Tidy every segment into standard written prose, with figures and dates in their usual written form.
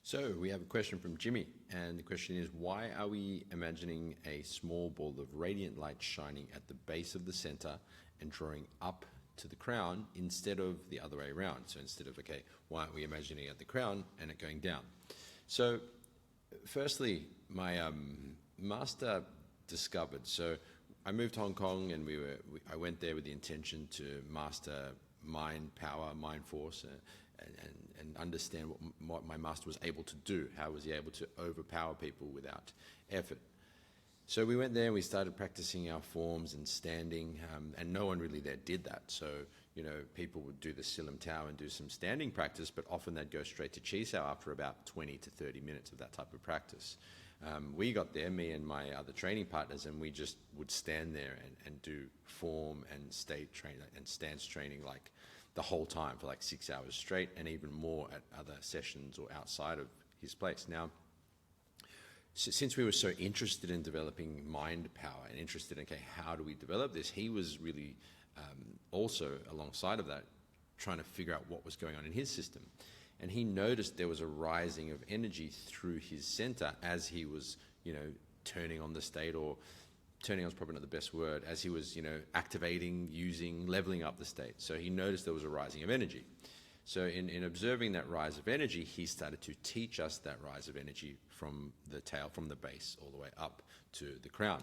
So we have a question from Jimmy, and the question is, why are we imagining a small ball of radiant light shining at the base of the center and drawing up to the crown instead of the other way around? So instead of, okay, why aren't we imagining it at the crown and it going down? So firstly, my master discovered, so I moved to Hong Kong, and I went there with the intention to master mind power, mind force, and understand what my master was able to do. How was he able to overpower people without effort? So we went there and we started practicing our forms and standing, and no one really there did that. So, people would do the Silam Tao and do some standing practice, but often they'd go straight to Chi Sao after about 20 to 30 minutes of that type of practice. We got there, me and my other training partners, and we just would stand there and do form and state training and stance training like the whole time for like 6 hours straight, and even more at other sessions or outside of his place. Now, since we were so interested in developing mind power and interested in, okay, how do we develop this, he was really also alongside of that trying to figure out what was going on in his system. And he noticed there was a rising of energy through his center as he was, turning on the state, or turning on is probably not the best word, as he was, activating, using, leveling up the state. So he noticed there was a rising of energy. So in observing that rise of energy, he started to teach us that rise of energy from the tail, from the base, all the way up to the crown.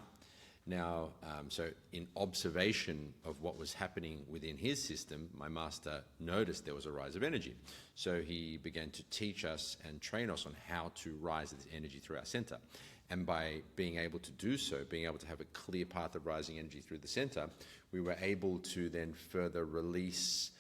Now, so in observation of what was happening within his system, my master noticed there was a rise of energy. So he began to teach us and train us on how to rise this energy through our center. And by being able to do so, being able to have a clear path of rising energy through the center, we were able to then further release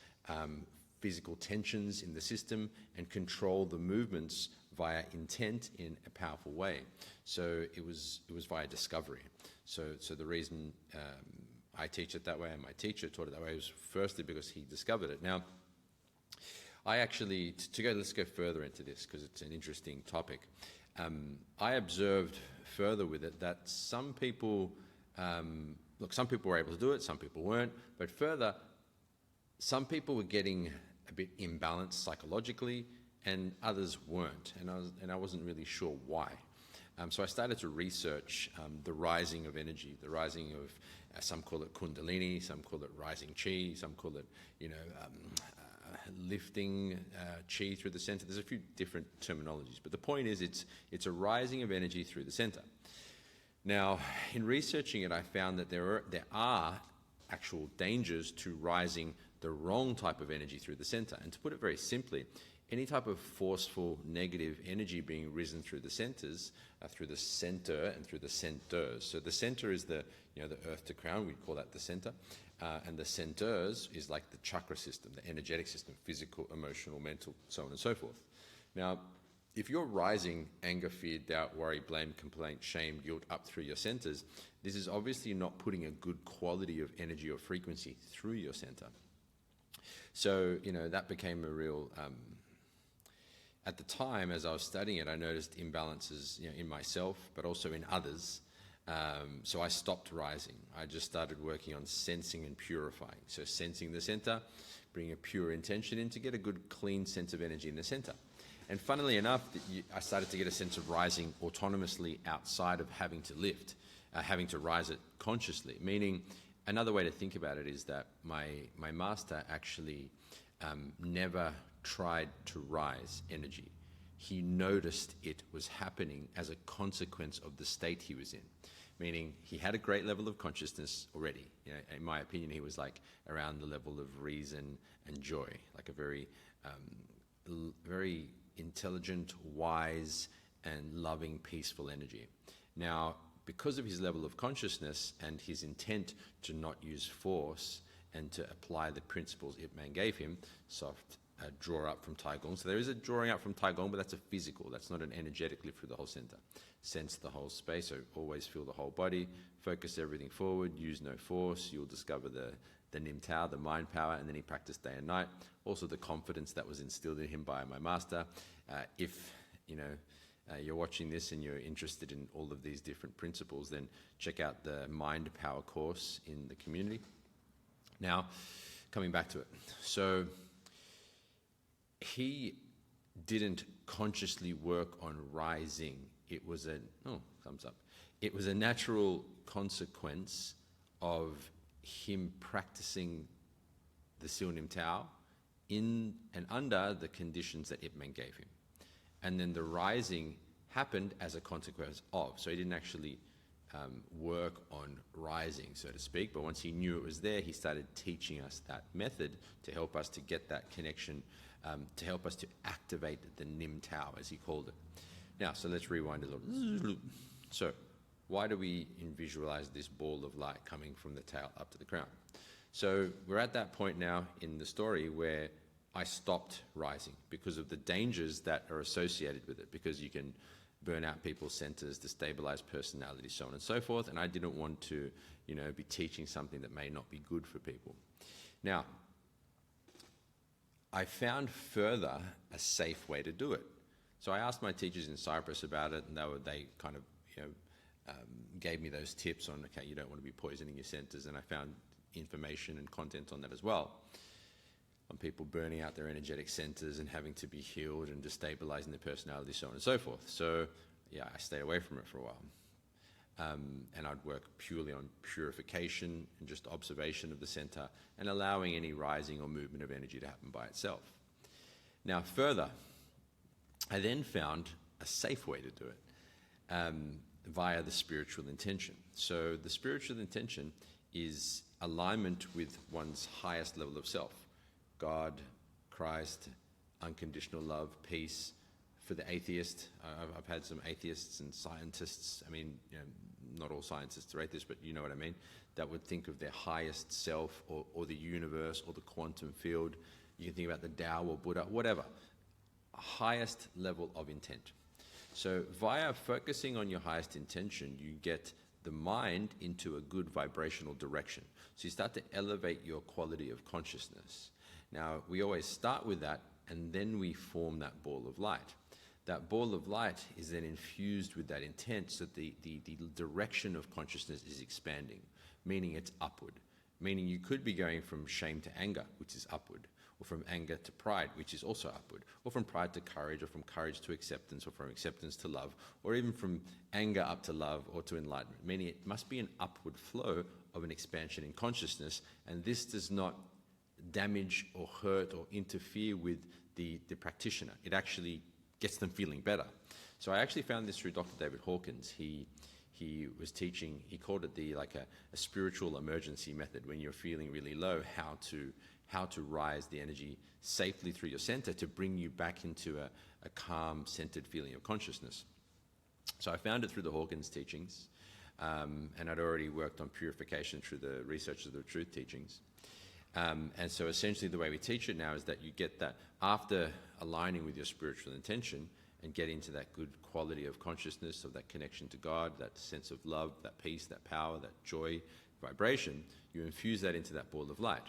physical tensions in the system and control the movements via intent in a powerful way. So it was via discovery. So the reason I teach it that way and my teacher taught it that way was firstly because he discovered it. Now, I actually, let's go further into this because it's an interesting topic. I observed further with it that some people, some people were able to do it, some people weren't, but further, some people were getting a bit imbalanced psychologically and others weren't, and I wasn't really sure why. So I started to research the rising of energy, the rising of, some call it kundalini, some call it rising chi, some call it, lifting chi through the center. There's a few different terminologies, but the point is it's a rising of energy through the center. Now, in researching it, I found that there are actual dangers to rising the wrong type of energy through the center. And to put it very simply, any type of forceful negative energy being risen through the centers, through the center and through the centers. So the center is the earth to crown, we call that the center. And the centers is like the chakra system, the energetic system, physical, emotional, mental, so on and so forth. Now, if you're rising anger, fear, doubt, worry, blame, complaint, shame, guilt up through your centers, this is obviously not putting a good quality of energy or frequency through your center. So, that became a real... At the time, as I was studying it, I noticed imbalances in myself, but also in others. So I stopped rising. I just started working on sensing and purifying. So sensing the center, bringing a pure intention in to get a good, clean sense of energy in the center. And funnily enough, I started to get a sense of rising autonomously outside of having to lift, having to rise it consciously. Meaning, another way to think about it is that my master actually never tried to rise energy. He noticed it was happening as a consequence of the state he was in. Meaning he had a great level of consciousness already. In my opinion, he was like around the level of reason and joy, like a very, very intelligent, wise, and loving, peaceful energy. Now, because of his level of consciousness and his intent to not use force and to apply the principles Ip Man gave him, soft draw up from Tai Gong. So there is a drawing up from Tai Gong, but that's a physical. That's not an energetic lift through the whole center. Sense the whole space, so always feel the whole body. Focus everything forward. Use no force. You'll discover the Nim Tao, the mind power, and then he practiced day and night. Also the confidence that was instilled in him by my master. If you're watching this and you're interested in all of these different principles, then check out the Mind Power course in the community. Now, coming back to it. So he didn't consciously work on rising. It was thumbs up. It was a natural consequence of him practicing the Silnim Tao in and under the conditions that Ip Man gave him. And then the rising happened as a consequence of. So he didn't actually work on rising, so to speak, but once he knew it was there, he started teaching us that method to help us to get that connection, to help us to activate the Nim Tao, as he called it. Now, so let's rewind a little. So, why do we visualize this ball of light coming from the tail up to the crown? So we're at that point now in the story where I stopped rising because of the dangers that are associated with it, because you can burn out people's centers, destabilize personality, so on and so forth. And I didn't want to, be teaching something that may not be good for people. Now, I found further a safe way to do it. So I asked my teachers in Cyprus about it, and they kind of, gave me those tips on, okay, you don't want to be poisoning your centers. And I found information and content on that as well, on people burning out their energetic centers and having to be healed and destabilizing their personality, so on and so forth. So, yeah, I stayed away from it for a while. And I'd work purely on purification and just observation of the center and allowing any rising or movement of energy to happen by itself. Now, further, I then found a safe way to do it via the spiritual intention. So the spiritual intention is alignment with one's highest level of self. God, Christ, unconditional love, peace. For the atheist, I've had some atheists and scientists, not all scientists are atheists, but you know what I mean, that would think of their highest self or the universe or the quantum field. You can think about the Tao or Buddha, whatever. Highest level of intent. So via focusing on your highest intention, you get the mind into a good vibrational direction. So you start to elevate your quality of consciousness. Now, we always start with that, and then we form that ball of light. That ball of light is then infused with that intent, so the direction of consciousness is expanding, meaning it's upward. Meaning you could be going from shame to anger, which is upward, or from anger to pride, which is also upward, or from pride to courage, or from courage to acceptance, or from acceptance to love, or even from anger up to love or to enlightenment. Meaning it must be an upward flow of an expansion in consciousness, and this does not damage or hurt or interfere with the practitioner. It actually gets them feeling better. So I actually found this through Dr. David Hawkins. He was teaching, he called it a spiritual emergency method, when you're feeling really low, how to rise the energy safely through your center to bring you back into a calm, centered feeling of consciousness. So I found it through the Hawkins teachings, and I'd already worked on purification through the Research of the Truth teachings. And so essentially the way we teach it now is that you get that after aligning with your spiritual intention and get into that good quality of consciousness, of that connection to God, that sense of love, that peace, that power, that joy, vibration, you infuse that into that ball of light.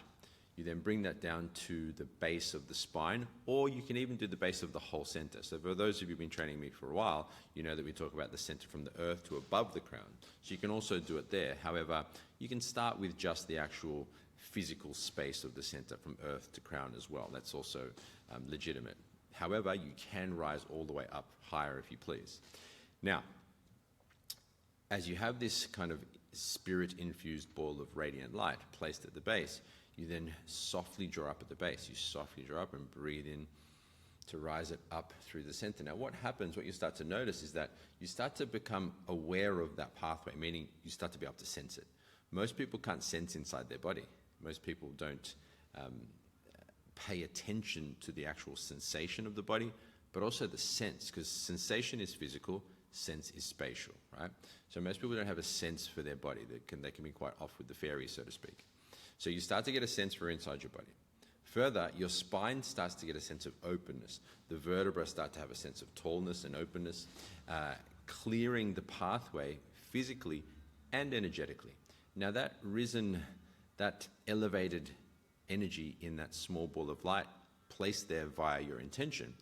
You then bring that down to the base of the spine, or you can even do the base of the whole center. So for those of you who've been training me for a while, you know that we talk about the center from the earth to above the crown. So you can also do it there. However, you can start with just the actual physical space of the center from earth to crown as well. That's also legitimate. However, you can rise all the way up higher if you please. Now, as you have this kind of spirit-infused ball of radiant light placed at the base, you then softly draw up at the base. You softly draw up and breathe in to rise it up through the center. Now, what happens, what you start to notice is that you start to become aware of that pathway, meaning you start to be able to sense it. Most people can't sense inside their body. Most people don't pay attention to the actual sensation of the body, but also the sense, because sensation is physical, sense is spatial, right? So most people don't have a sense for their body. They can be quite off with the fairies, so to speak. So you start to get a sense for inside your body. Further, your spine starts to get a sense of openness. The vertebrae start to have a sense of tallness and openness, clearing the pathway physically and energetically. Now that elevated energy in that small ball of light placed there via your intention,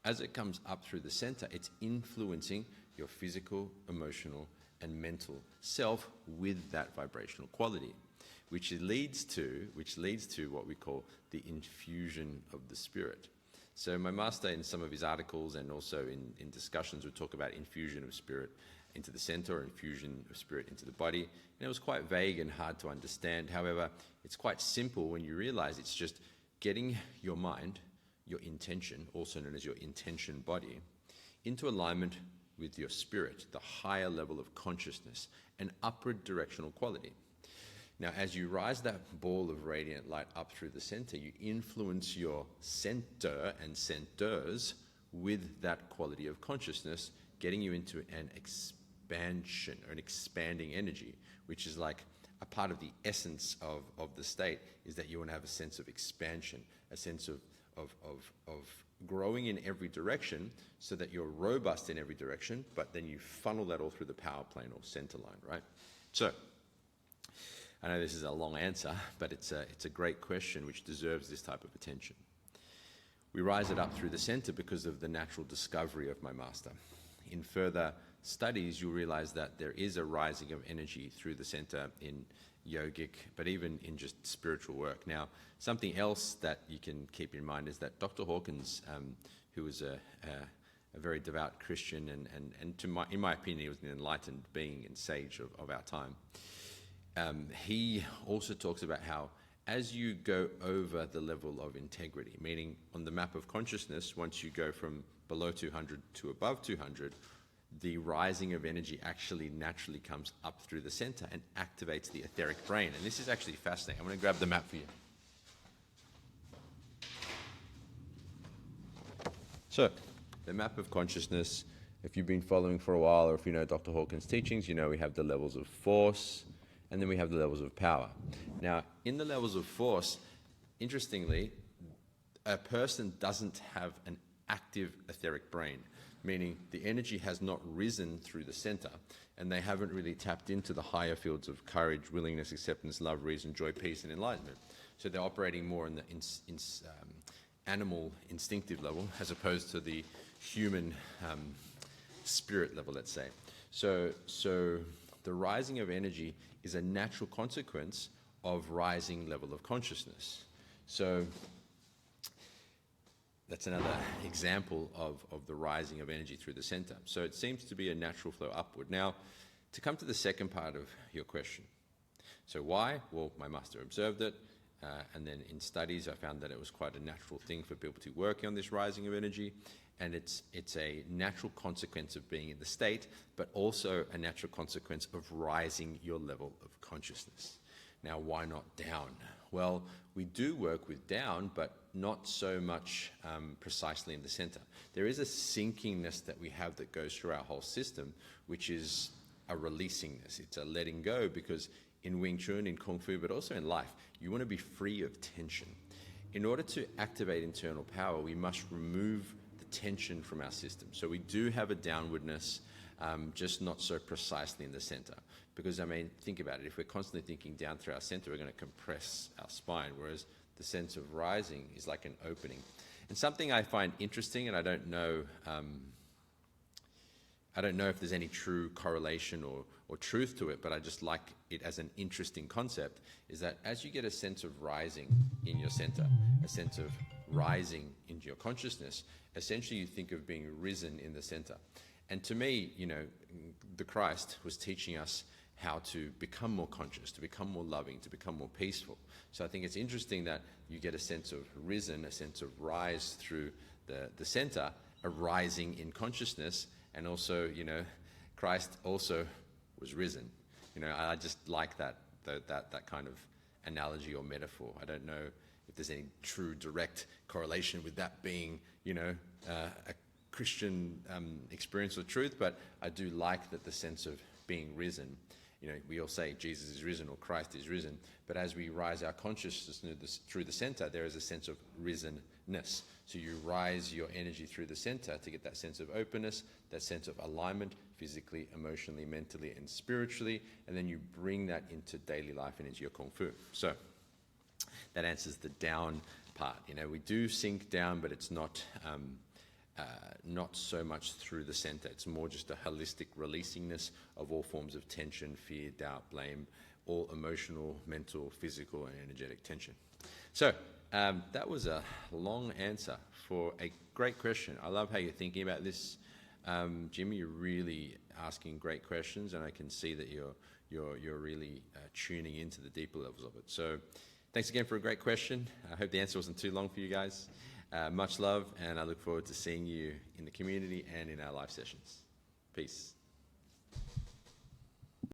as it comes up through the center, it's influencing your physical, emotional, and mental self with that vibrational quality, which leads to what we call the infusion of the spirit. So my master, in some of his articles and also in discussions, would talk about infusion of spirit into the center or infusion of spirit into the body. And it was quite vague and hard to understand. However, it's quite simple when you realize it's just getting your mind, your intention, also known as your intention body, into alignment with your spirit, the higher level of consciousness, and upward directional quality. Now, as you rise that ball of radiant light up through the center, you influence your center and centers with that quality of consciousness, getting you into an expansion or an expanding energy, which is like a part of the essence of the state, is that you want to have a sense of expansion, a sense of growing in every direction so that you're robust in every direction, but then you funnel that all through the power plane or center line, right? So, I know this is a long answer, but it's a great question which deserves this type of attention. We rise it up through the center because of the natural discovery of my master. In further studies, you'll realize that there is a rising of energy through the center in yogic, but even in just spiritual work. Now, something else that you can keep in mind is that Dr. Hawkins, who was a very devout Christian, and in my opinion, he was an enlightened being and sage of our time. He also talks about how as you go over the level of integrity, meaning on the map of consciousness, once you go from below 200 to above 200, the rising of energy actually naturally comes up through the center and activates the etheric brain. And this is actually fascinating. I'm going to grab the map for you. So, the map of consciousness, if you've been following for a while, or if you know Dr. Hawkins' teachings, you know we have the levels of force, and then we have the levels of power. Now, in the levels of force, interestingly, a person doesn't have an active etheric brain, meaning the energy has not risen through the center, and they haven't really tapped into the higher fields of courage, willingness, acceptance, love, reason, joy, peace, and enlightenment. So they're operating more in the animal instinctive level as opposed to the human spirit level, let's say. So the rising of energy is a natural consequence of rising level of consciousness. So that's another example of the rising of energy through the center. So it seems to be a natural flow upward. Now, to come to the second part of your question. So why? Well, my master observed it, and then in studies I found that it was quite a natural thing for people to work on this rising of energy, and it's a natural consequence of being in the state, but also a natural consequence of rising your level of consciousness. Now, why not down? Well, we do work with down, but not so much precisely in the center. There is a sinkingness that we have that goes through our whole system, which is a releasingness. It's a letting go, because in Wing Chun, in Kung Fu, but also in life, you want to be free of tension. In order to activate internal power, we must remove the tension from our system. So we do have a downwardness, just not so precisely in the center. Because, I mean, think about it. If we're constantly thinking down through our center, we're going to compress our spine, whereas the sense of rising is like an opening. And something I find interesting, and I don't know if there's any true correlation or truth to it, but I just like it as an interesting concept, is that as you get a sense of rising in your center, a sense of rising into your consciousness, essentially you think of being risen in the center. And to me, you know, the Christ was teaching us how to become more conscious, to become more loving, to become more peaceful. So I think it's interesting that you get a sense of risen, a sense of rise through the center, a rising in consciousness, and also, you know, Christ also was risen. You know, I just like that kind of analogy or metaphor. I don't know if there's any true direct correlation with that being, you know, a Christian experience or truth, but I do like that the sense of being risen. You know, we all say Jesus is risen or Christ is risen, but as we rise our consciousness through the center, there is a sense of risenness. So you rise your energy through the center to get that sense of openness, that sense of alignment, physically, emotionally, mentally, and spiritually, and then you bring that into daily life and into your Kung Fu. So that answers the down part. You know, we do sink down, but it's not so much through the center. It's more just a holistic releasingness of all forms of tension, fear, doubt, blame, all emotional, mental, physical, and energetic tension. So That was a long answer for a great question. I love how you're thinking about this, Jimmy. You're really asking great questions, and I can see that you're really tuning into the deeper levels of it. So, thanks again for a great question. I hope the answer wasn't too long for you guys. Much love, and I look forward to seeing you in the community and in our live sessions. Peace.